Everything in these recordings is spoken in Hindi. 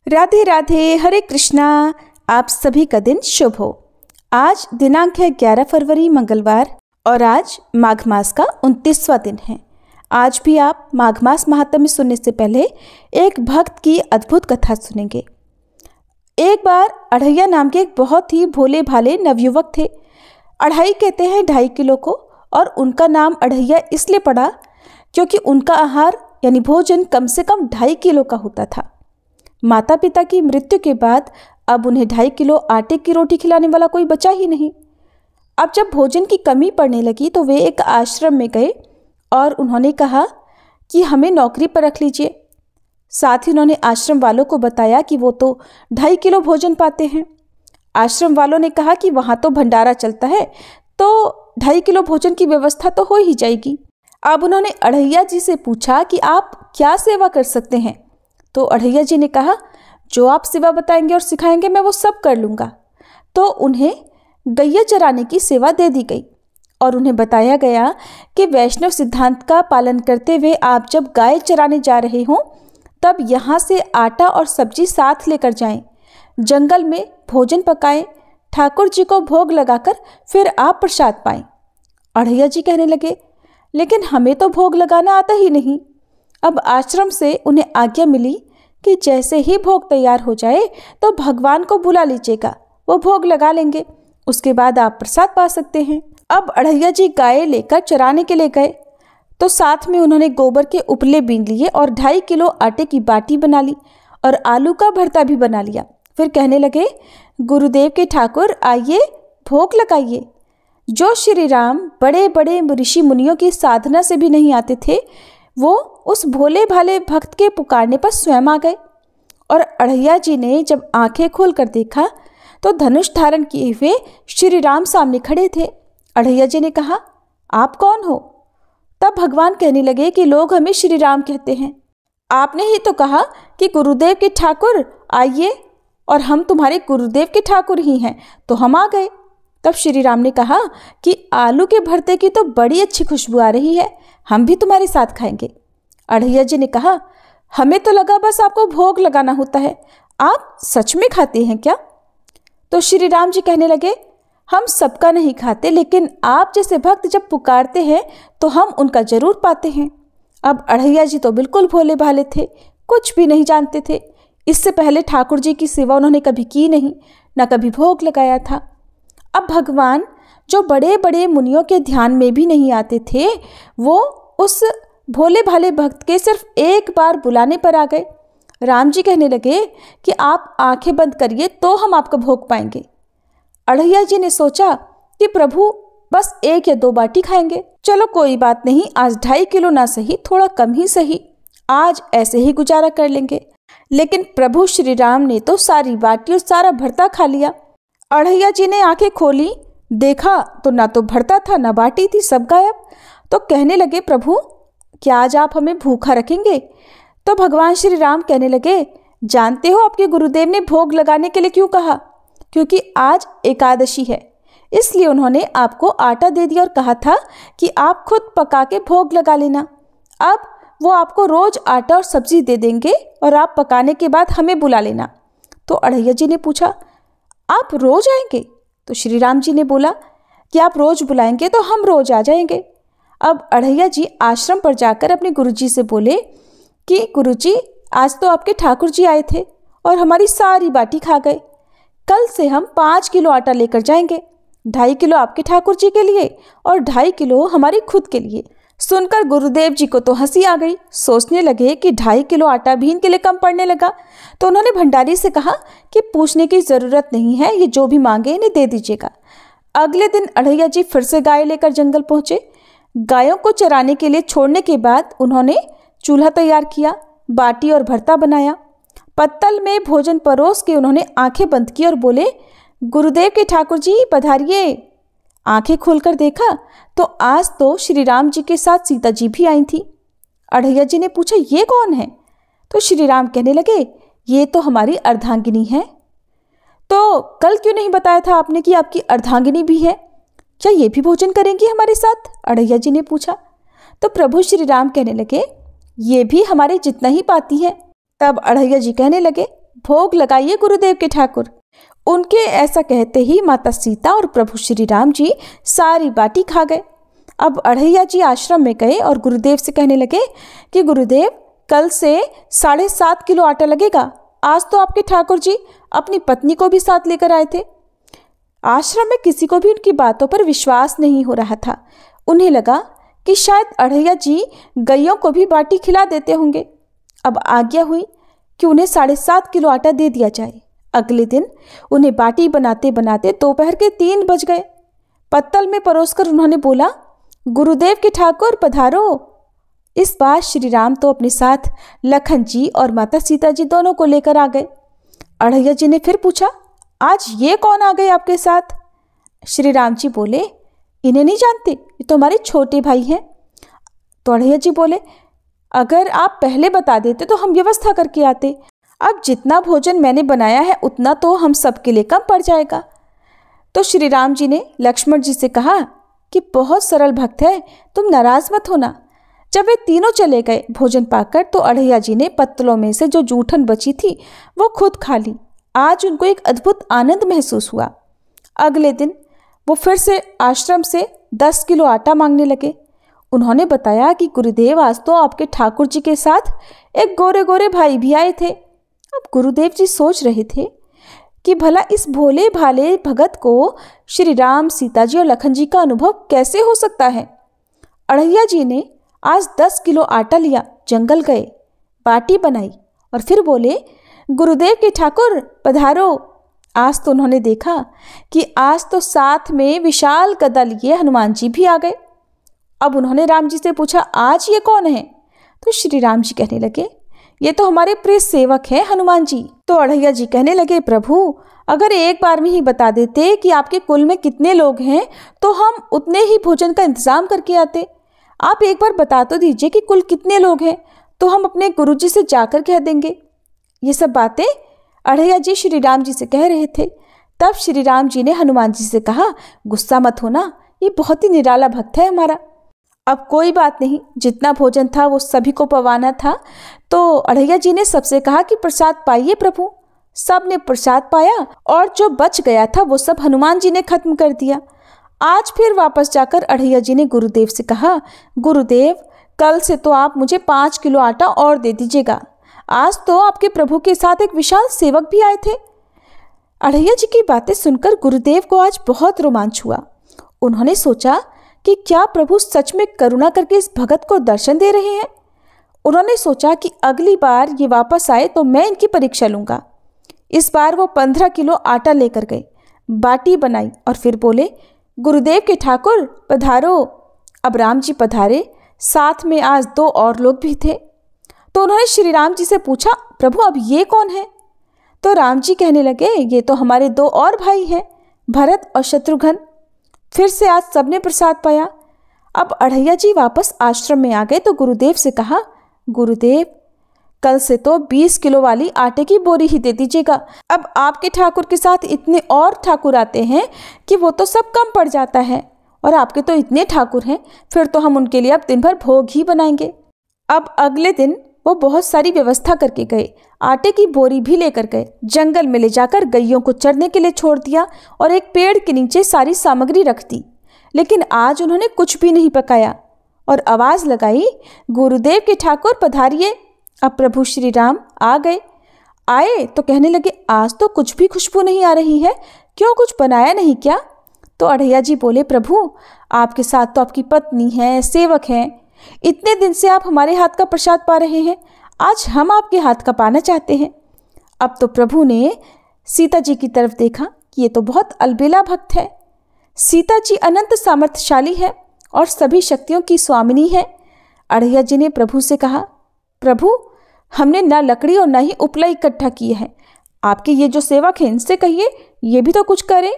राधे राधे, हरे कृष्णा। आप सभी का दिन शुभ हो। आज दिनांक है 11 फरवरी मंगलवार और आज माघ मास का 29वां दिन है। आज भी आप माघ मास महात्म्य सुनने से पहले एक भक्त की अद्भुत कथा सुनेंगे। एक बार अढ़ैया नाम के एक बहुत ही भोले भाले नवयुवक थे। अढ़ाई कहते हैं 2.5 किलो को, और उनका नाम अढ़ैया इसलिए पड़ा क्योंकि उनका आहार यानी भोजन कम से कम 2.5 किलो का होता था। माता पिता की मृत्यु के बाद अब उन्हें 2.5 किलो आटे की रोटी खिलाने वाला कोई बचा ही नहीं। अब जब भोजन की कमी पड़ने लगी तो वे एक आश्रम में गए और उन्होंने कहा कि हमें नौकरी पर रख लीजिए। साथ ही उन्होंने आश्रम वालों को बताया कि वो तो 2.5 किलो भोजन पाते हैं। आश्रम वालों ने कहा कि वहाँ तो भंडारा चलता है, तो 2.5 किलो भोजन की व्यवस्था तो हो ही जाएगी। अब उन्होंने अढ़ैया जी से पूछा कि आप क्या सेवा कर सकते हैं। तो अढ़ैया जी ने कहा, जो आप सेवा बताएंगे और सिखाएंगे मैं वो सब कर लूँगा। तो उन्हें गैया चराने की सेवा दे दी गई और उन्हें बताया गया कि वैष्णव सिद्धांत का पालन करते हुए आप जब गाय चराने जा रहे हों तब यहाँ से आटा और सब्जी साथ लेकर जाएं, जंगल में भोजन पकाएं, ठाकुर जी को भोग लगाकर फिर आप प्रसाद पाएं। अढ़ैया जी कहने लगे, लेकिन हमें तो भोग लगाना आता ही नहीं। अब आश्रम से उन्हें आज्ञा मिली कि जैसे ही भोग तैयार हो जाए तो भगवान को बुला लीजिएगा, वो भोग लगा लेंगे, उसके बाद आप प्रसाद पा सकते हैं। अब अढ़ैया जी गाय लेकर चराने के लिए गए तो साथ में उन्होंने गोबर के उपले बीन लिए और 2.5 किलो आटे की बाटी बना ली और आलू का भरता भी बना लिया। फिर कहने लगे, गुरुदेव के ठाकुर आइए भोग लगाइए। जो श्री राम बड़े बड़े ऋषि मुनियों की साधना से भी नहीं आते थे, वो उस भोले भाले भक्त के पुकारने पर स्वयं आ गए। और अढ़ैया जी ने जब आंखें खोलकर देखा तो धनुष धारण किए हुए श्री राम सामने खड़े थे। अढ़ैया जी ने कहा, आप कौन हो? तब भगवान कहने लगे कि लोग हमें श्री राम कहते हैं। आपने ही तो कहा कि गुरुदेव के ठाकुर आइए, और हम तुम्हारे गुरुदेव के ठाकुर ही हैं, तो हम आ गए। तब श्री राम ने कहा कि आलू के भरते की तो बड़ी अच्छी खुशबू आ रही है, हम भी तुम्हारे साथ खाएंगे। अढ़ैया जी ने कहा, हमें तो लगा बस आपको भोग लगाना होता है, आप सच में खाते हैं क्या? तो श्री राम जी कहने लगे, हम सबका नहीं खाते, लेकिन आप जैसे भक्त जब पुकारते हैं तो हम उनका जरूर पाते हैं। अब अढ़ैया जी तो बिल्कुल भोले भाले थे, कुछ भी नहीं जानते थे। इससे पहले ठाकुर जी की सेवा उन्होंने कभी की नहीं, न कभी भोग लगाया था। अब भगवान जो बड़े बड़े मुनियों के ध्यान में भी नहीं आते थे, वो उस भोले भाले भक्त के सिर्फ एक बार बुलाने पर आ गए। राम जी कहने लगे कि आप आंखें बंद करिए तो हम आपका भोग पाएंगे। अढ़ैया जी ने सोचा कि प्रभु बस 1 या 2 बाटी खाएंगे, चलो कोई बात नहीं, आज 2.5 किलो ना सही, थोड़ा कम ही सही, आज ऐसे ही गुजारा कर लेंगे। लेकिन प्रभु श्री राम ने तो सारी बाटी और सारा भरता खा लिया। अढ़ैया जी ने आंखें खोली, देखा तो ना तो भरता था ना बाटी थी, सब गायब। तो कहने लगे, प्रभु क्या आज आप हमें भूखा रखेंगे? तो भगवान श्री राम कहने लगे, जानते हो आपके गुरुदेव ने भोग लगाने के लिए क्यों कहा? क्योंकि आज एकादशी है, इसलिए उन्होंने आपको आटा दे दिया और कहा था कि आप खुद पका के भोग लगा लेना। अब वो आपको रोज आटा और सब्जी दे देंगे और आप पकाने के बाद हमें बुला लेना। तो अढ़ैया जी ने पूछा, आप रोज आएंगे? तो श्री राम जी ने बोला कि आप रोज बुलाएंगे तो हम रोज आ जाएंगे। अब अढ़ैया जी आश्रम पर जाकर अपने गुरुजी से बोले कि गुरुजी, आज तो आपके ठाकुर जी आए थे और हमारी सारी बाटी खा गए। कल से हम 5 किलो आटा लेकर जाएंगे, 2.5 किलो आपके ठाकुर जी के लिए और 2.5 किलो हमारे खुद के लिए। सुनकर गुरुदेव जी को तो हंसी आ गई, सोचने लगे कि 2.5 किलो आटा भी इनके लिए कम पड़ने लगा। तो उन्होंने भंडारी से कहा कि पूछने की ज़रूरत नहीं है, ये जो भी मांगे इन्हें दे दीजिएगा। अगले दिन अढ़ैया जी फिर से गाय लेकर जंगल पहुँचे। गायों को चराने के लिए छोड़ने के बाद उन्होंने चूल्हा तैयार किया, बाटी और भरता बनाया, पत्तल में भोजन परोस के उन्होंने आंखें बंद की और बोले, गुरुदेव के ठाकुर जी पधारिए। आंखें खोलकर देखा तो आज तो श्री राम जी के साथ सीता जी भी आई थी। अढ़ैया जी ने पूछा, ये कौन है? तो श्री राम कहने लगे, ये तो हमारी अर्धांगिनी है। तो कल क्यों नहीं बताया था आपने कि आपकी अर्धांगिनी भी है? क्या ये भी भोजन करेंगी हमारे साथ? अढ़ैया जी ने पूछा। तो प्रभु श्री राम कहने लगे, ये भी हमारे जितना ही पाती है। तब अढ़ैया जी कहने लगे, भोग लगाइए गुरुदेव के ठाकुर। उनके ऐसा कहते ही माता सीता और प्रभु श्री राम जी सारी बाटी खा गए। अब अढ़ैया जी आश्रम में गए और गुरुदेव से कहने लगे कि गुरुदेव, कल से 7.5 किलो आटा लगेगा। आज तो आपके ठाकुर जी अपनी पत्नी को भी साथ लेकर आए थे। आश्रम में किसी को भी उनकी बातों पर विश्वास नहीं हो रहा था। उन्हें लगा कि शायद अढ़ैया जी गैयों को भी बाटी खिला देते होंगे। अब आज्ञा हुई कि उन्हें 7.5 किलो आटा दे दिया जाए। अगले दिन उन्हें बाटी बनाते बनाते दोपहर के 3 बज गए। पत्तल में परोसकर उन्होंने बोला, गुरुदेव के ठाकुर पधारो। इस बार श्री राम तो अपने साथ लखन जी और माता सीता जी दोनों को लेकर आ गए। अढ़ैया जी ने फिर पूछा, आज ये कौन आ गए आपके साथ? श्री राम जी बोले, इन्हें नहीं जानते, ये तो हमारे छोटे भाई हैं। तो अढ़ैया जी बोले, अगर आप पहले बता देते तो हम व्यवस्था करके आते। अब जितना भोजन मैंने बनाया है उतना तो हम सबके लिए कम पड़ जाएगा। तो श्री राम जी ने लक्ष्मण जी से कहा कि बहुत सरल भक्त है, तुम नाराज मत होना। जब वे तीनों चले गए भोजन पाकर, तो अढ़ैया जी ने पत्तलों में से जो जूठन बची थी वो खुद खा ली। आज उनको एक अद्भुत आनंद महसूस हुआ। अगले दिन वो फिर से आश्रम से 10 किलो आटा मांगने लगे। उन्होंने बताया कि गुरुदेव, आज तो आपके ठाकुर जी के साथ एक गोरे गोरे भाई भी आए थे। अब गुरुदेव जी सोच रहे थे कि भला इस भोले भाले भगत को श्री राम, सीता जी और लखन जी का अनुभव कैसे हो सकता है। अढ़ैया जी ने आज 10 किलो आटा लिया, जंगल गए, बाटी बनाई और फिर बोले, गुरुदेव के ठाकुर पधारो। आज तो उन्होंने देखा कि आज तो साथ में विशाल गदा लिए हनुमान जी भी आ गए। अब उन्होंने राम जी से पूछा, आज ये कौन है? तो श्री राम जी कहने लगे, ये तो हमारे प्रिय सेवक हैं हनुमान जी। तो अढ़ैया जी कहने लगे, प्रभु, अगर एक बार में ही बता देते कि आपके कुल में कितने लोग हैं तो हम उतने ही भोजन का इंतजाम करके आते। आप एक बार बता तो दीजिए कि कुल कितने लोग हैं, तो हम अपने गुरुजी से जाकर कह देंगे। ये सब बातें अढ़ैया जी श्री राम जी से कह रहे थे। तब श्री राम जी ने हनुमान जी से कहा, गुस्सा मत होना, ये बहुत ही निराला भक्त है हमारा। अब कोई बात नहीं, जितना भोजन था वो सभी को पवाना था। तो अढ़ैया जी ने सबसे कहा कि प्रसाद पाइए प्रभु। सब ने प्रसाद पाया और जो बच गया था वो सब हनुमान जी ने खत्म कर दिया। आज फिर वापस जाकर अढ़ैया जी ने गुरुदेव से कहा, गुरुदेव, कल से तो आप मुझे 5 किलो आटा और दे दीजिएगा। आज तो आपके प्रभु के साथ एक विशाल सेवक भी आए थे। अढ़ैया जी की बातें सुनकर गुरुदेव को आज बहुत रोमांच हुआ। उन्होंने सोचा कि क्या प्रभु सच में करुणा करके इस भगत को दर्शन दे रहे हैं। उन्होंने सोचा कि अगली बार ये वापस आए तो मैं इनकी परीक्षा लूँगा। इस बार वो 15 किलो आटा लेकर गए, बाटी बनाई और फिर बोले, गुरुदेव के ठाकुर पधारो। अब राम जी पधारे, साथ में आज 2 और लोग भी थे। तो उन्होंने श्री राम जी से पूछा, प्रभु अब ये कौन है? तो राम जी कहने लगे, ये तो हमारे 2 और भाई हैं, भरत और शत्रुघ्न। फिर से आज सबने प्रसाद पाया। अब अढ़ैया जी वापस आश्रम में आ गए तो गुरुदेव से कहा, गुरुदेव, कल से तो 20 किलो वाली आटे की बोरी ही दे दीजिएगा। अब आपके ठाकुर के साथ इतने और ठाकुर आते हैं कि वो तो सब कम पड़ जाता है, और आपके तो इतने ठाकुर हैं, फिर तो हम उनके लिए अब दिन भर भोग ही बनाएंगे। अब अगले दिन वो बहुत सारी व्यवस्था करके गए, आटे की बोरी भी लेकर गए, जंगल में ले जाकर गैयों को चरने के लिए छोड़ दिया और एक पेड़ के नीचे सारी सामग्री रख दी। लेकिन आज उन्होंने कुछ भी नहीं पकाया और आवाज़ लगाई, गुरुदेव के ठाकुर पधारिए। अब प्रभु श्री राम आ गए। आए तो कहने लगे, आज तो कुछ भी खुशबू नहीं आ रही है, क्यों, कुछ बनाया नहीं क्या? तो अढ़ैया जी बोले, प्रभु, आपके साथ तो आपकी पत्नी है, सेवक हैं, इतने दिन से आप हमारे हाथ का प्रसाद पा रहे हैं, आज हम आपके हाथ का पाना चाहते हैं। अब तो प्रभु ने सीता जी की तरफ देखा कि ये तो बहुत अलबेला भक्त है। सीता जी अनंत सामर्थ्यशाली है और सभी शक्तियों की स्वामिनी है। अढ़ैया जी ने प्रभु से कहा, प्रभु, हमने ना लकड़ी और ना ही उपला इकट्ठा किए हैं, आपके ये जो सेवक हैं इनसे कहिए ये भी तो कुछ करें।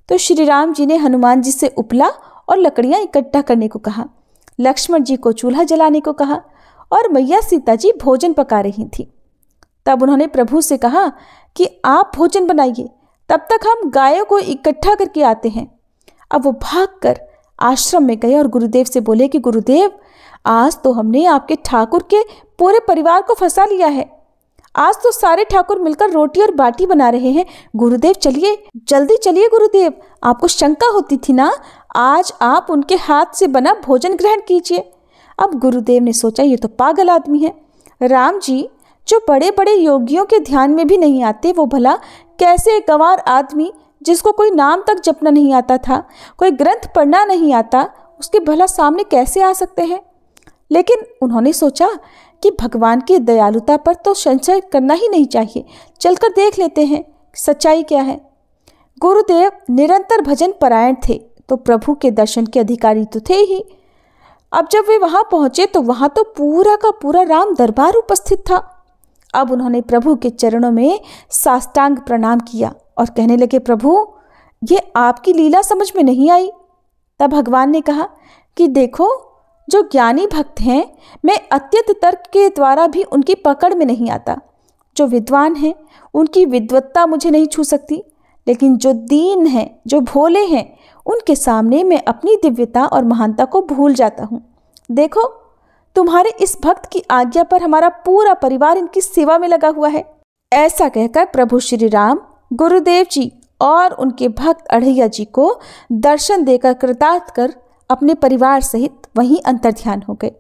तो श्री राम जी ने हनुमान जी से उपला और लकड़ियाँ इकट्ठा करने को कहा, लक्ष्मण जी को चूल्हा जलाने को कहा और मैया सीता जी भोजन पका रही थी। तब उन्होंने प्रभु से कहा कि आप भोजन बनाइए, तब तक हम गायों को इकट्ठा करके आते हैं। अब वो भागकर आश्रम में गए और गुरुदेव से बोले कि गुरुदेव, आज तो हमने आपके ठाकुर के पूरे परिवार को फंसा लिया है। आज तो सारे ठाकुर मिलकर रोटी और बाटी बना रहे हैं। गुरुदेव चलिए, जल्दी चलिए गुरुदेव, आपको शंका होती थी ना, आज आप उनके हाथ से बना भोजन ग्रहण कीजिए। अब गुरुदेव ने सोचा ये तो पागल आदमी है। राम जी जो बड़े बड़े योगियों के ध्यान में भी नहीं आते, वो भला कैसे एक गंवार आदमी जिसको कोई नाम तक जपना नहीं आता था, कोई ग्रंथ पढ़ना नहीं आता, उसके भला सामने कैसे आ सकते हैं। लेकिन उन्होंने सोचा कि भगवान की दयालुता पर तो संशय करना ही नहीं चाहिए, चलकर देख लेते हैं सच्चाई क्या है। गुरुदेव निरंतर भजन परायण थे, तो प्रभु के दर्शन के अधिकारी तो थे ही। अब जब वे वहां पहुंचे तो वहां तो पूरा का पूरा राम दरबार उपस्थित था। अब उन्होंने प्रभु के चरणों में साष्टांग प्रणाम किया और कहने लगे, प्रभु ये आपकी लीला समझ में नहीं आई। तब भगवान ने कहा कि देखो, जो ज्ञानी भक्त हैं, मैं अत्यंत तर्क के द्वारा भी उनकी पकड़ में नहीं आता। जो विद्वान हैं, उनकी विद्वत्ता मुझे नहीं छू सकती, लेकिन जो दीन हैं, जो भोले हैं, उनके सामने मैं अपनी दिव्यता और महानता को भूल जाता हूँ। देखो, तुम्हारे इस भक्त की आज्ञा पर हमारा पूरा परिवार इनकी सेवा में लगा हुआ है। ऐसा कहकर प्रभु श्री राम गुरुदेव जी और उनके भक्त अढ़ैया जी को दर्शन देकर कृतार्थ कर अपने परिवार सहित वहीं अंतर्ध्यान हो गए।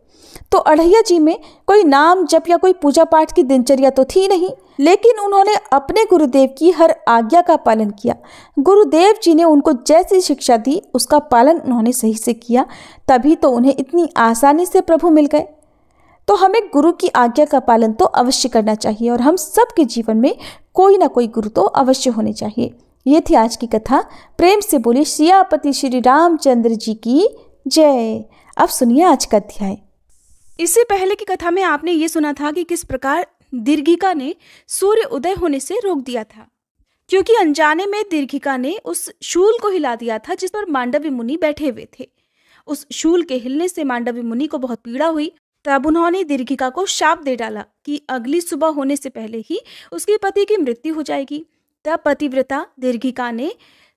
तो अढ़ैया जी में कोई नाम जप या कोई पूजा पाठ की दिनचर्या तो थी नहीं, लेकिन उन्होंने अपने गुरुदेव की हर आज्ञा का पालन किया। गुरुदेव जी ने उनको जैसी शिक्षा दी उसका पालन उन्होंने सही से किया, तभी तो उन्हें इतनी आसानी से प्रभु मिल गए। तो हमें गुरु की आज्ञा का पालन तो अवश्य करना चाहिए और हम सबके जीवन में कोई ना कोई गुरु तो अवश्य होने चाहिए। ये थी आज की कथा। प्रेम से बोली सियापति श्री रामचंद्र जी की जय। अब सुनिए आज का अध्याय। इससे पहले की कथा में आपने ये सुना था कि किस प्रकार दीर्घिका ने सूर्य उदय होने से रोक दिया था, क्योंकि अनजाने में दीर्घिका ने उस शूल को हिला दिया था जिस पर मांडवी मुनि बैठे हुए थे। उस शूल के हिलने से मांडवी मुनि को बहुत पीड़ा हुई। तब उन्होंने दीर्घिका को शाप दे डाला कि अगली सुबह होने से पहले ही उसके पति की मृत्यु हो जाएगी। तब पतिव्रता दीर्घिका ने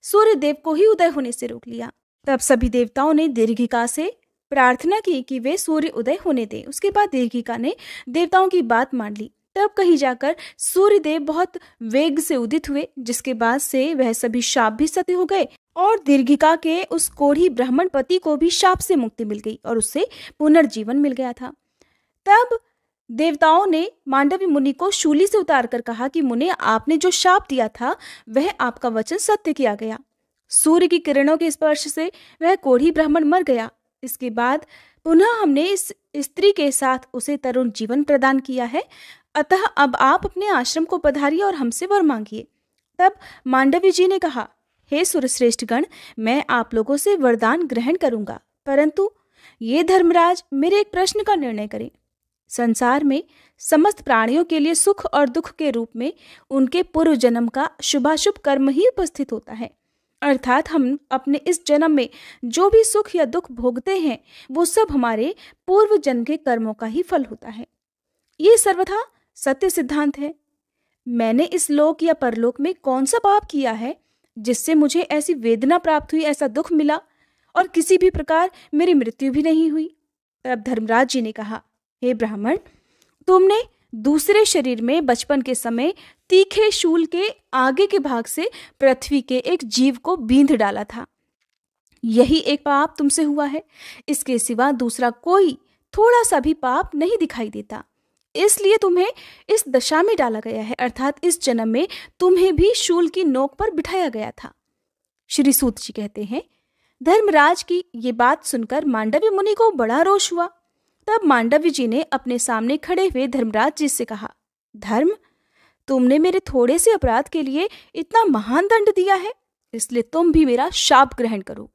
सूर्य देव को ही उदय होने से रोक लिया। तब सभी देवताओं ने दीर्घिका से प्रार्थना की कि वे सूर्य उदय होने दें। उसके बाद दीर्घिका ने देवताओं की बात मान ली। तब कहीं जाकर सूर्य देव बहुत वेग से उदित हुए, जिसके बाद से वह सभी शाप भी सत्य हो गए और दीर्घिका के उस कोढ़ी ब्राह्मण पति को भी शाप से मुक्ति मिल गई और उससे पुनर्जीवन मिल गया था। तब देवताओं ने मांडवी मुनि को शूली से उतार कर कहा कि मुने, आपने जो शाप दिया था वह आपका वचन सत्य किया गया। सूर्य की किरणों के स्पर्श से वह कोढ़ी ब्राह्मण मर गया। इसके बाद पुनः हमने इस स्त्री के साथ उसे तरुण जीवन प्रदान किया है, अतः अब आप अपने आश्रम को पधारिए और हमसे वर मांगिए। तब मांडवी जी ने कहा, हे सुरश्रेष्ठ गण, मैं आप लोगों से वरदान ग्रहण करूंगा, परंतु ये धर्मराज मेरे एक प्रश्न का निर्णय करें। संसार में समस्त प्राणियों के लिए सुख और दुख के रूप में उनके पूर्व जन्म का शुभाशुभ कर्म ही उपस्थित होता है, अर्थात हम अपने इस जन्म में जो भी सुख या दुख भोगते हैं वो सब हमारे पूर्व जन्म के कर्मों का ही फल होता है। ये सर्वथा सत्य सिद्धांत है। मैंने इस लोक या परलोक में कौन सा पाप किया है जिससे मुझे ऐसी वेदना प्राप्त हुई, ऐसा दुख मिला और किसी भी प्रकार मेरी मृत्यु भी नहीं हुई। तब धर्मराज जी ने कहा, हे ब्राह्मण, तुमने दूसरे शरीर में बचपन के समय तीखे शूल के आगे के भाग से पृथ्वी के एक जीव को बींध डाला था। यही एक पाप तुमसे हुआ है, इसके सिवा दूसरा कोई थोड़ा सा भी पाप नहीं दिखाई देता। इसलिए तुम्हें इस दशा में डाला गया है, अर्थात इस जन्म में तुम्हें भी शूल की नोक पर बिठाया गया था। श्री सूत जी कहते हैं, धर्मराज की ये बात सुनकर मांडवी मुनि को बड़ा रोष हुआ। तब मांडवी जी ने अपने सामने खड़े हुए धर्मराज जी से कहा, धर्म, तुमने मेरे थोड़े से अपराध के लिए इतना महान दंड दिया है, इसलिए तुम भी मेरा शाप ग्रहण करो।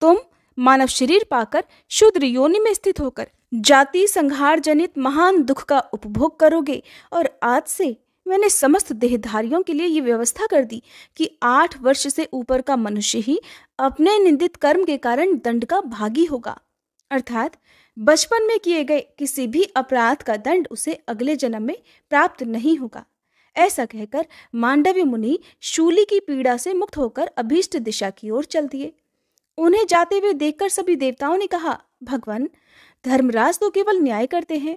तुम मानव शरीर पाकर शूद्र योनि में स्थित होकर जाति संहार जनित महान दुख का उपभोग करोगे और आज से मैंने समस्त देहधारियों के लिए ये व्यवस्था कर दी कि 8 वर्ष से ऊपर का मनुष्य ही अपने निंदित कर्म के कारण दंड का भागी होगा, अर्थात बचपन में किए गए किसी भी अपराध का दंड उसे अगले जन्म में प्राप्त नहीं होगा। ऐसा कहकर मांडवी मुनि शूली की पीड़ा से मुक्त होकर अभीष्ट दिशा की ओर चल दिए। उन्हें जाते हुए देखकर सभी देवताओं ने कहा, भगवान, धर्मराज तो केवल न्याय करते हैं,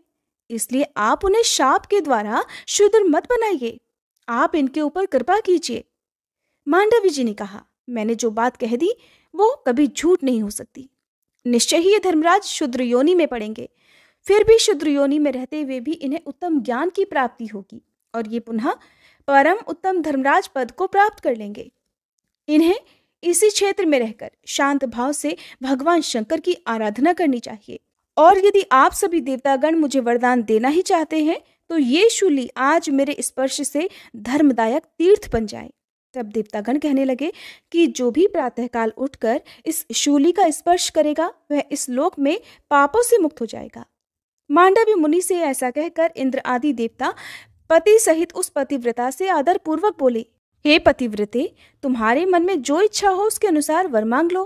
इसलिए आप उन्हें शाप के द्वारा शूद्र मत बनाइए, आप इनके ऊपर कृपा कीजिए। मांडवी जी ने कहा, मैंने जो बात कह दी वो कभी झूठ नहीं हो सकती। निश्चय ही ये धर्मराज शूद्र योनि में पड़ेंगे, फिर भी शूद्र योनि में रहते हुए भी इन्हें उत्तम ज्ञान की प्राप्ति होगी और ये पुनः परम उत्तम धर्मराज पद को प्राप्त कर लेंगे। इन्हें इसी क्षेत्र में रहकर शांत भाव से भगवान शंकर की आराधना करनी चाहिए। और यदि आप सभी देवतागण मुझे वरदान देना ही चाहते हैं तो ये शूली आज मेरे स्पर्श से धर्मदायक तीर्थ बन जाए। तब देवतागण कहने लगे कि जो भी प्रातःकाल उठकर इस शूली का स्पर्श करेगा वह इस लोक में पापों से मुक्त हो जाएगा। मांडवी मुनि से ऐसा कहकर इंद्र आदि देवता पति सहित उस पतिव्रता से आदर पूर्वक बोले, हे पतिव्रते, तुम्हारे मन में जो इच्छा हो उसके अनुसार वर मांग लो।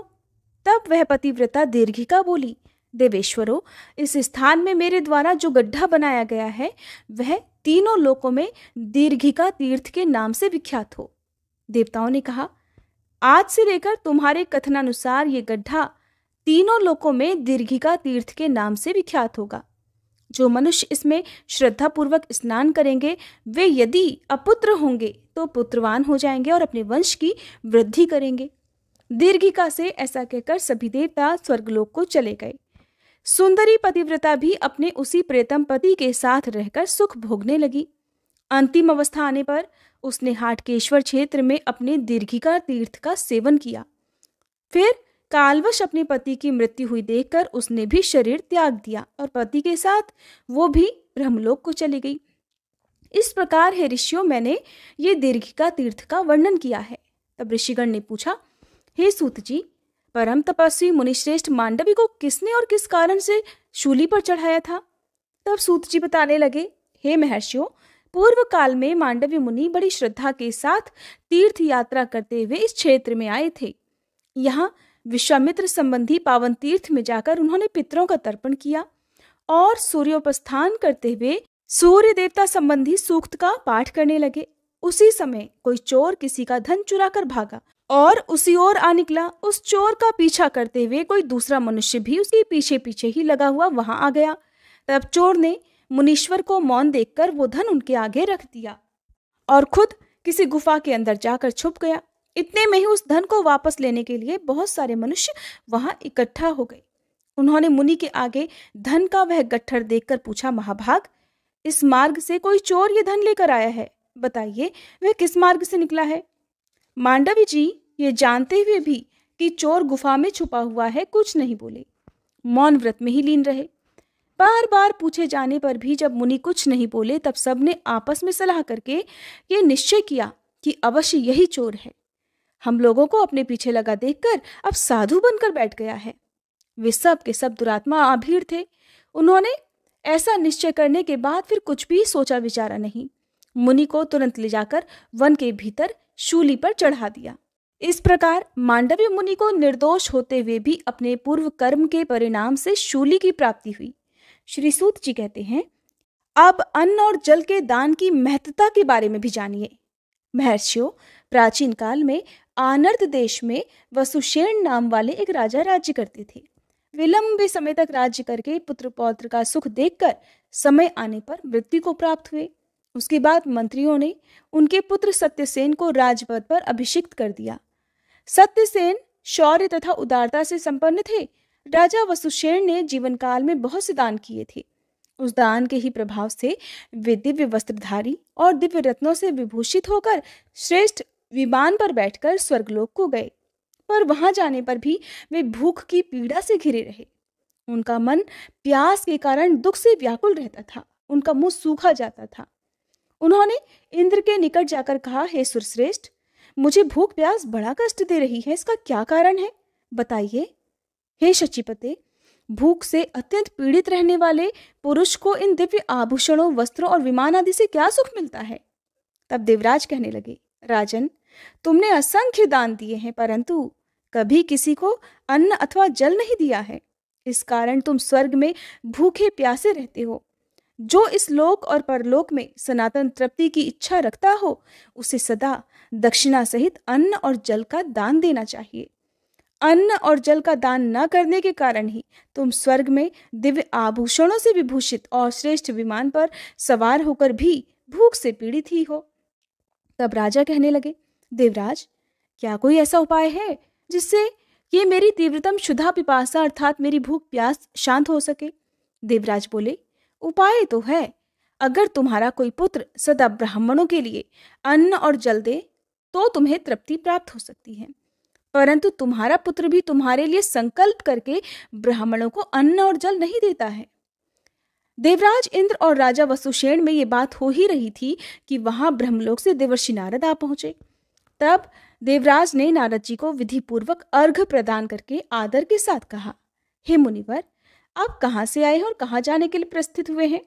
तब वह पतिव्रता दीर्घिका बोली, देवेश्वरों, इस स्थान में मेरे द्वारा जो गड्ढा बनाया गया है वह तीनों लोकों में दीर्घिका तीर्थ के नाम से विख्यात हो। देवताओं ने कहा, आज से लेकर तुम्हारे कथनानुसार ये गड्ढा तीनों लोकों में दीर्घिका तीर्थ के नाम से विख्यात होगा। जो मनुष्य इसमें श्रद्धा पूर्वक स्नान करेंगे वे यदि अपुत्र होंगे तो पुत्रवान हो जाएंगे और अपने वंश की वृद्धि करेंगे। दीर्घिका से ऐसा कहकर सभी देवता स्वर्गलोक को चले गए। सुंदरी पतिव्रता भी अपने उसी प्रेतम पति के साथ रहकर सुख भोगने लगी। अंतिम अवस्था आने पर उसने हाटकेश्वर क्षेत्र में अपने दीर्घिका तीर्थ का सेवन किया। फिर कालवश अपने पति की मृत्यु हुई देखकर उसने भी शरीर त्याग दिया और पति के साथ वो भी ब्रह्मलोक को चली गई। इस प्रकार हे ऋषियों, मैंने ये दीर्घिका तीर्थ का वर्णन किया है। तब ऋषिगण ने पूछा, हे सूत जी, परम तपस्वी मुनिश्रेष्ठ मांडवी को किसने और किस कारण से शूली पर चढ़ाया था? तब सूत जी बताने लगे, हे महर्षियों, पूर्व काल में मांडवी मुनि बड़ी श्रद्धा के साथ तीर्थ यात्रा करते हुए इस क्षेत्र में आए थे। यहाँ विश्वामित्र संबंधी पावन तीर्थ में जाकर उन्होंने पितरों का तर्पण किया और सूर्योपस्थान करते हुए सूर्य देवता संबंधी सूक्त का पाठ करने लगे। उसी समय कोई चोर किसी का धन चुरा कर भागा और उसी ओर आ निकला। उस चोर का पीछा करते हुए कोई दूसरा मनुष्य भी उसके पीछे पीछे ही लगा हुआ वहां आ गया। तब चोर ने मुनीश्वर को मौन देखकर वो धन उनके आगे रख दिया और खुद किसी गुफा के अंदर जाकर छुप गया। इतने में ही उस धन को वापस लेने के लिए बहुत सारे मनुष्य वहां इकट्ठा हो गए। उन्होंने मुनि के आगे धन का वह गट्ठर देखकर पूछा, महाभाग, इस मार्ग से कोई चोर ये धन लेकर आया है, बताइए वह किस मार्ग से निकला है? मांडवी जी ये जानते हुए भी कि चोर गुफा में छुपा हुआ है कुछ नहीं बोले, मौन व्रत में ही लीन रहे। बार बार पूछे जाने पर भी जब मुनि कुछ नहीं बोले तब सबने आपस में सलाह करके ये निश्चय किया कि अवश्य यही चोर है। हम लोगों को अपने पीछे लगा देखकर अब साधु बनकर बैठ गया है। वे सब के सब दुरात्मा आभीड़ थे। उन्होंने ऐसा निश्चय करने के बाद फिर कुछ भी सोचा विचारा नहीं, मुनि को तुरंत ले जाकर वन के भीतर शूली पर चढ़ा दिया। इस प्रकार मांडवी मुनि को निर्दोष होते हुए भी अपने पूर्व कर्म के परिणाम से शूली की प्राप्ति हुई। श्री सूत जी कहते हैं, अब अन्न और जल के दान की महत्ता के बारे में भी जानिए। महर्षियों, प्राचीन काल में आनर्द देश में वसुषेण नाम वाले एक राजा राज्य करते थे। वे लंबे समय तक राज्य करके पुत्र पौत्र का सुख देखकर समय आने पर मृत्यु को प्राप्त हुए। उसके बाद मंत्रियों ने उनके पुत्र सत्यसेन को राजपद पर अभिषिक्त कर दिया। सत्यसेन शौर्य तथा उदारता से संपन्न थे। राजा वसुषेण ने जीवन काल में बहुत से दान किए थे। उस दान के ही प्रभाव से वे दिव्य वस्त्रधारी और दिव्य रत्नों से विभूषित होकर श्रेष्ठ विमान पर बैठकर स्वर्गलोक को गए। पर वहां जाने पर भी वे भूख की पीड़ा से घिरे रहे। उनका मन प्यास के कारण दुख से व्याकुल रहता था। उनका मुंह सूखा जाता था। उन्होंने इंद्र के निकट जाकर कहा, हे सुरश्रेष्ठ, मुझे भूख प्यास बड़ा कष्ट दे रही है, इसका क्या कारण है, बताइए। हे शचीपते, भूख से अत्यंत पीड़ित रहने वाले पुरुष को इन दिव्य आभूषणों, वस्त्रों और विमान आदि से क्या सुख मिलता है? तब देवराज कहने लगे, राजन, तुमने असंख्य दान दिए हैं परंतु कभी किसी को अन्न अथवा जल नहीं दिया है। इस कारण तुम स्वर्ग में भूखे प्यासे रहते हो। जो इस लोक और परलोक में सनातन तृप्ति की इच्छा रखता हो उसे सदा दक्षिणा सहित अन्न और जल का दान देना चाहिए। अन्न और जल का दान न करने के कारण ही तुम स्वर्ग में दिव्य आभूषणों से विभूषित और श्रेष्ठ विमान पर सवार होकर भी भूख से पीड़ित ही हो। तब राजा कहने लगे, देवराज, क्या कोई ऐसा उपाय है जिससे ये मेरी तीव्रतम क्षुधा पिपासा अर्थात मेरी भूख प्यास शांत हो सके? देवराज बोले, उपाय तो है। अगर तुम्हारा कोई पुत्र सदा ब्राह्मणों के लिए अन्न और जल दे तो तुम्हें तृप्ति प्राप्त हो सकती है, परंतु तुम्हारा पुत्र भी तुम्हारे लिए संकल्प करके ब्राह्मणों को अन्न और जल नहीं देता है। देवराज इंद्र और राजा वसुषेण में ये बात हो ही रही थी कि वहां ब्रह्मलोक से देवर्षि नारद आ पहुंचे। तब देवराज ने नारद जी को विधि पूर्वक अर्घ्य प्रदान करके आदर के साथ कहा, हे मुनिवर, आप कहाँ से आए हैं और कहाँ जाने के लिए प्रस्थित हुए हैं?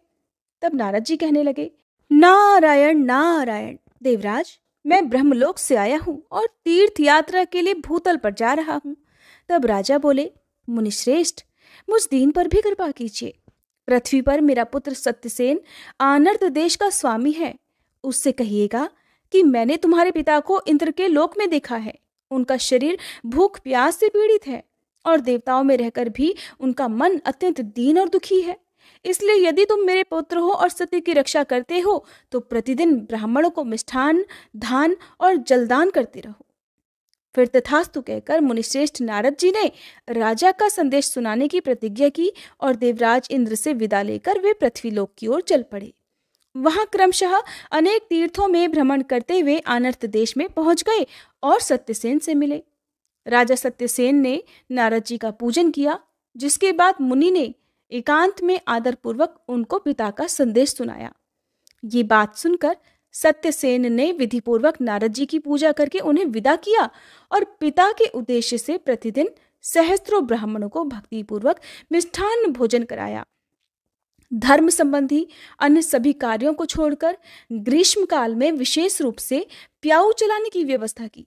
तब नारद जी कहने लगे, नारायण नारायण देवराज, मैं ब्रह्मलोक से आया हूँ और तीर्थ यात्रा के लिए भूतल पर जा रहा हूँ। तब राजा बोले, मुनिश्रेष्ठ, मुझ दीन पर भी कृपा कीजिए। पृथ्वी पर मेरा पुत्र सत्यसेन आनर्त देश का स्वामी है। उससे कहिएगा कि मैंने तुम्हारे पिता को इंद्र के लोक में देखा है। उनका शरीर भूख प्यास से पीड़ित है और देवताओं में रहकर भी उनका मन अत्यंत दीन और दुखी है। इसलिए यदि तुम मेरे पुत्र हो और सत्य की रक्षा करते हो तो प्रतिदिन ब्राह्मणों को मिष्ठान, धान और जलदान करते रहो। फिर तथास्तु कहकर मुनिश्रेष्ठ नारद जी ने राजा का संदेश सुनाने की प्रतिज्ञा की और देवराज इंद्र से विदा लेकर वे पृथ्वीलोक की ओर चल पड़े। वहां क्रमशः अनेक तीर्थों में भ्रमण करते हुए आनर्त देश में पहुंच गए और सत्यसेन से मिले। राजा सत्यसेन ने नारद जी का पूजन किया, जिसके बाद मुनि ने एकांत में आदरपूर्वक उनको पिता का संदेश सुनाया। ये बात सुनकर सत्यसेन ने विधिपूर्वक नारद जी की पूजा करके उन्हें विदा किया और पिता के उद्देश्य से प्रतिदिन सहस्त्रों ब्राह्मणों को भक्तिपूर्वक मिष्ठान्न भोजन कराया। धर्म संबंधी अन्य सभी कार्यों को छोड़कर ग्रीष्म काल में विशेष रूप से प्याऊ चलाने की व्यवस्था की।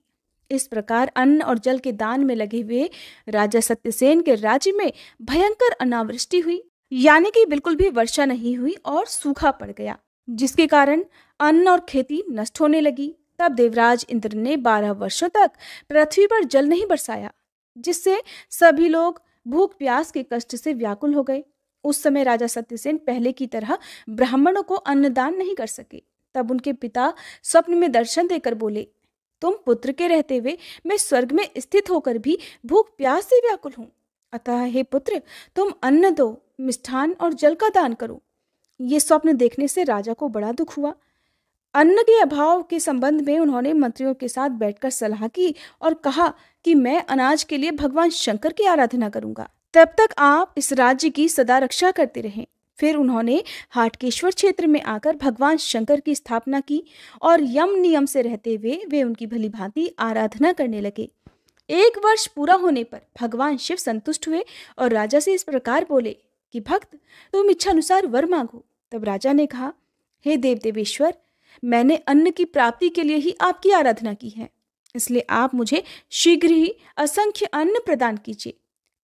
इस प्रकार अन्न और जल के दान में लगे हुए राजा सत्यसेन के राज्य में भयंकर अनावृष्टि हुई, यानी कि बिल्कुल भी वर्षा नहीं हुई और सूखा पड़ गया, जिसके कारण अन्न और खेती नष्ट होने लगी। तब देवराज इंद्र ने 12 वर्षों तक पृथ्वी पर जल नहीं बरसाया, जिससे सभी लोग भूख प्यास के कष्ट से व्याकुल हो गए। उस समय राजा सत्यसेन पहले की तरह ब्राह्मणों को अन्नदान नहीं कर सके। तब उनके पिता स्वप्न में दर्शन देकर बोले, तुम पुत्र के रहते हुए मैं स्वर्ग में स्थित होकर भी भूख प्यास से व्याकुल हूं। अतः हे पुत्र, तुम अन्न दो, मिष्ठान और जल का दान करो। ये स्वप्न देखने से राजा को बड़ा दुख हुआ। अन्न के अभाव के संबंध में उन्होंने मंत्रियों के साथ बैठकर सलाह की और कहा कि मैं अनाज के लिए भगवान शंकर की आराधना करूंगा, तब तक आप इस राज्य की सदा रक्षा करते रहें। फिर उन्होंने हाटकेश्वर क्षेत्र में आकर भगवान शंकर की स्थापना की और यम नियम से रहते हुए वे उनकी भली भांति आराधना करने लगे। 1 वर्ष पूरा होने पर भगवान शिव संतुष्ट हुए और राजा से इस प्रकार बोले कि भक्त, तुम इच्छानुसार वर मांगो। तब राजा ने कहा, हे देव देवेश्वर, मैंने अन्न की प्राप्ति के लिए ही आपकी आराधना की है, इसलिए आप मुझे शीघ्र ही असंख्य अन्न प्रदान कीजिए।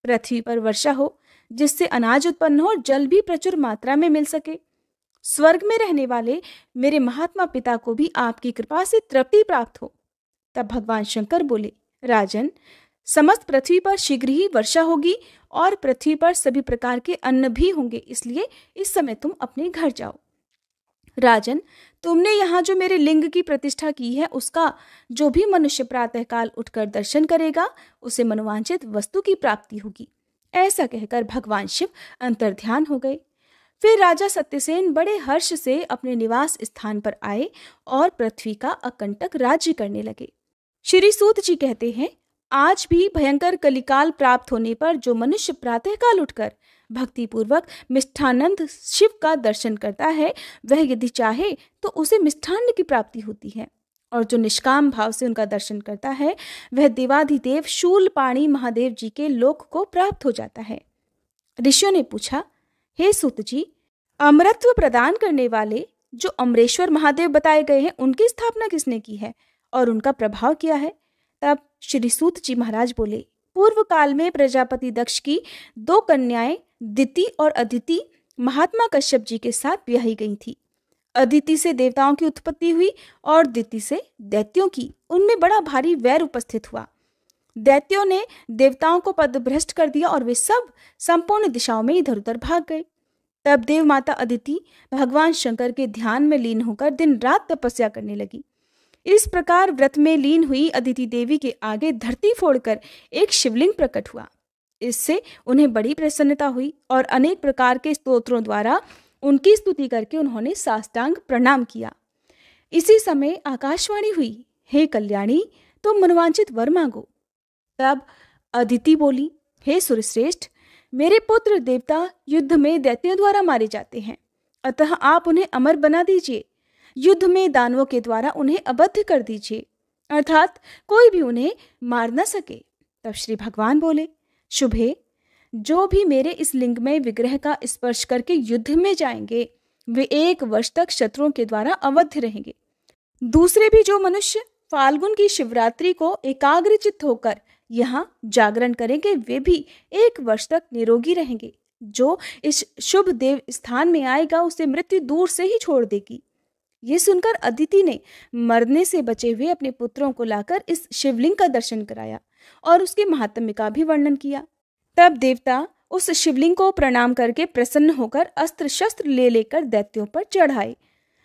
पृथ्वी पर वर्षा हो, जिससे अनाज उत्पन्न हो और जल भी प्रचुर मात्रा में मिल सके। स्वर्ग में रहने वाले मेरे महात्मा पिता को भी आपकी कृपा से तृप्ति प्राप्त हो। तब भगवान शंकर बोले, राजन, समस्त पृथ्वी पर शीघ्र ही वर्षा होगी और पृथ्वी पर सभी प्रकार के अन्न भी होंगे, इसलिए इस समय तुम अपने घर जाओ। राजन, तुमने यहाँ जो मेरे लिंग की प्रतिष्ठा की है, उसका जो भी मनुष्य प्रातःकाल उठकर दर्शन करेगा उसे मनोवांछित वस्तु की प्राप्ति होगी। ऐसा कहकर भगवान शिव अंतर्ध्यान हो गए। फिर राजा सत्यसेन बड़े हर्ष से अपने निवास स्थान पर आए और पृथ्वी का अकंटक राज्य करने लगे। श्री सूत जी कहते हैं, आज भी भयंकर कलिकाल प्राप्त होने पर जो मनुष्य प्रातःकाल उठकर भक्तिपूर्वक मिष्ठानंद शिव का दर्शन करता है, वह यदि चाहे तो उसे मिष्ठान्न की प्राप्ति होती है, और जो निष्काम भाव से उनका दर्शन करता है वह देवाधिदेव शूलपाणी महादेव जी के लोक को प्राप्त हो जाता है। ऋषियों ने पूछा, हे सूत जी, अमरत्व प्रदान करने वाले जो अमरेश्वर महादेव बताए गए हैं, उनकी स्थापना किसने की है और उनका प्रभाव क्या है? तब श्री सूत जी महाराज बोले, पूर्व काल में प्रजापति दक्ष की 2 कन्याएं दिति और अदिति महात्मा कश्यप जी के साथ ब्याही गई थी। अदिति से देवताओं की उत्पत्ति हुई और दिति से दैत्यों की। उनमें बड़ा भारी वैर उपस्थित हुआ। दैत्यों ने देवताओं को पदभ्रष्ट कर दिया और वे सब संपूर्ण दिशाओं में इधर उधर भाग गए। तब देव माता अदिति भगवान शंकर के ध्यान में लीन होकर दिन रात तपस्या करने लगी। इस प्रकार व्रत में लीन हुई अदिति देवी के आगे धरती फोड़कर एक शिवलिंग प्रकट हुआ। इससे उन्हें बड़ी प्रसन्नता हुई और अनेक प्रकार के स्तोत्रों द्वारा उनकी स्तुति करके उन्होंने साष्टांग प्रणाम किया। इसी समय आकाशवाणी हुई, हे कल्याणी, तुम मनवांचित वर मांगो। तब अदिति बोली, हे सुरश्रेष्ठ, मेरे पुत्र देवता युद्ध में दैत्यों द्वारा मारे जाते हैं, अतः आप उन्हें अमर बना दीजिए। युद्ध में दानवों के द्वारा उन्हें अबद्ध कर दीजिए, अर्थात कोई भी उन्हें मार न सके। तब श्री भगवान बोले, शुभे, जो भी मेरे इस लिंगमय विग्रह का स्पर्श करके युद्ध में जाएंगे वे 1 वर्ष तक शत्रुओं के द्वारा अवध रहेंगे। दूसरे भी जो मनुष्य फाल्गुन की शिवरात्रि को एकाग्रचित्त होकर यहाँ जागरण करेंगे वे भी 1 वर्ष तक निरोगी रहेंगे। जो इस शुभ देव स्थान में आएगा उसे मृत्यु दूर से ही छोड़ देगी। ये सुनकर अदिति ने मरने से बचे हुए अपने पुत्रों को लाकर इस शिवलिंग का दर्शन कराया और उसके महात्म्य का भी वर्णन किया। तब देवता उस शिवलिंग को प्रणाम करके प्रसन्न होकर अस्त्र शस्त्र ले लेकर दैत्यों पर चढ़ाए।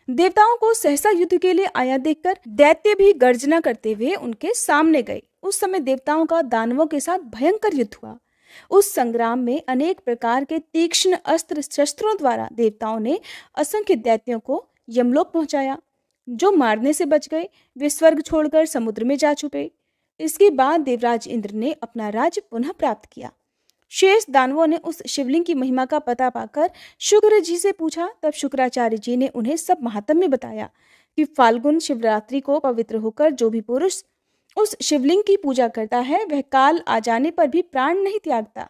देवताओं को सहसा युद्ध के लिए आया देखकर दैत्य भी गर्जना करते हुए उनके सामने गए। उस समय देवताओं का दानवों के साथ भयंकर युद्ध हुआ। उस संग्राम में अनेक प्रकार के तीक्ष्ण अस्त्र शस्त्रों द्वारा देवताओं ने असंख्य दैत्यों को यमलोक पहुंचाया। जो मारने से बच गए वे स्वर्ग छोड़कर समुद्र में जा छुपे। इसके बाद देवराज इंद्र ने अपना राज्य पुनः प्राप्त किया। शेष दानवों ने उस शिवलिंग की महिमा का पता पाकर शुक्र जी से पूछा। तब शुक्राचार्य जी ने उन्हें सब महात्म्य बताया कि फाल्गुन शिवरात्रि को पवित्र होकर जो भी पुरुष उस शिवलिंग की पूजा करता है वह काल आ जाने पर भी प्राण नहीं त्यागता।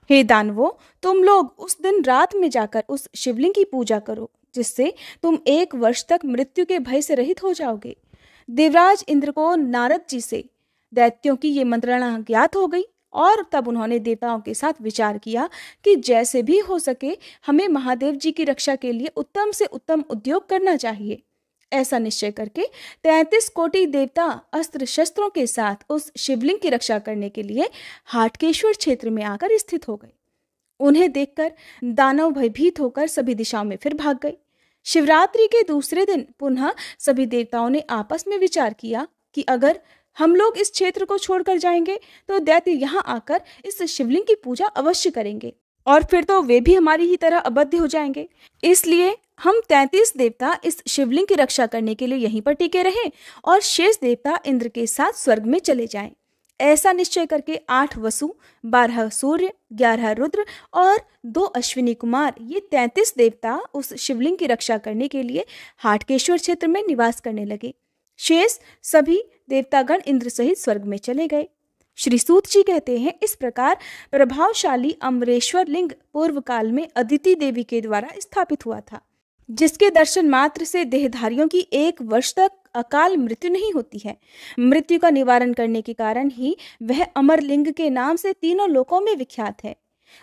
हे दानवों, तुम लोग उस दिन रात में जाकर उस शिवलिंग की पूजा करो, जिससे तुम 1 वर्ष तक मृत्यु के भय से रहित हो जाओगे। देवराज इंद्र को नारद जी से दैत्यों की ये मंत्रणा ज्ञात हो गई और तब उन्होंने देवताओं के साथ विचार किया कि जैसे भी हो सके हमें महादेव जी की रक्षा के लिए उत्तम से उत्तम उद्योग करना चाहिए। ऐसा निश्चय करके 33 कोटि देवता अस्त्र शस्त्रों के साथ उस शिवलिंग की रक्षा करने के लिए हाटकेश्वर क्षेत्र में आकर स्थित हो गए। उन्हें देखकर दानव भयभीत होकर सभी दिशाओं में फिर भाग गए। शिवरात्रि के दूसरे दिन पुनः सभी देवताओं ने आपस में विचार किया कि अगर हम लोग इस क्षेत्र को छोड़कर जाएंगे तो दैत्य यहाँ आकर इस शिवलिंग की पूजा अवश्य करेंगे और फिर तो वे भी हमारी ही तरह अबद्ध हो जाएंगे। इसलिए हम 33 देवता इस शिवलिंग की रक्षा करने के लिए यहीं पर टिके रहें और शेष देवता इंद्र के साथ स्वर्ग में चले जाएं। ऐसा निश्चय करके 8 वसु, 12 सूर्य, 11 रुद्र और 2 अश्विनी कुमार ये 33 देवता उस शिवलिंग की रक्षा करने के लिए हाटकेश्वर क्षेत्र में निवास करने लगे। शेष सभी देवतागण इंद्र सहित स्वर्ग में चले गए। श्री सूत जी कहते हैं, इस प्रकार प्रभावशाली अमरेश्वर लिंग पूर्व काल में अदिति देवी के द्वारा स्थापित हुआ था, जिसके दर्शन मात्र से देहधारियों की 1 वर्ष तक अकाल मृत्यु नहीं होती है। मृत्यु का निवारण करने के कारण ही वह अमर लिंग के नाम से तीनों लोकों में विख्यात है।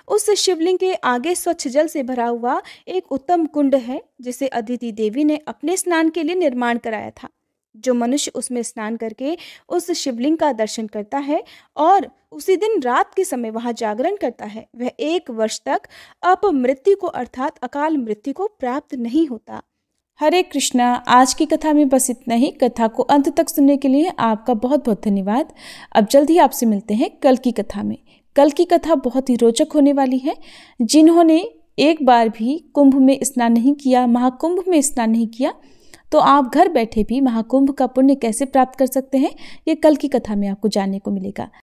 उस शिवलिंग के आगे स्वच्छ जल से भरा हुआ एक उत्तम कुंड है, जिसे अदिति देवी ने अपने स्नान के लिए निर्माण कराया था। जो मनुष्य उसमें स्नान करके उस शिवलिंग का दर्शन करता है और उसी दिन रात के समय वहां जागरण करता है, वह 1 वर्ष तक अपमृत्यु को अर्थात अकाल मृत्यु को प्राप्त नहीं होता। हरे कृष्णा। आज की कथा में बस इतना ही। कथा को अंत तक सुनने के लिए आपका बहुत बहुत धन्यवाद। अब जल्द ही आपसे मिलते हैं कल की कथा में। कल की कथा बहुत ही रोचक होने वाली है। जिन्होंने एक बार भी कुंभ में स्नान नहीं किया, महाकुंभ में स्नान नहीं किया, तो आप घर बैठे भी महाकुंभ का पुण्य कैसे प्राप्त कर सकते हैं, ये कल की कथा में आपको जानने को मिलेगा।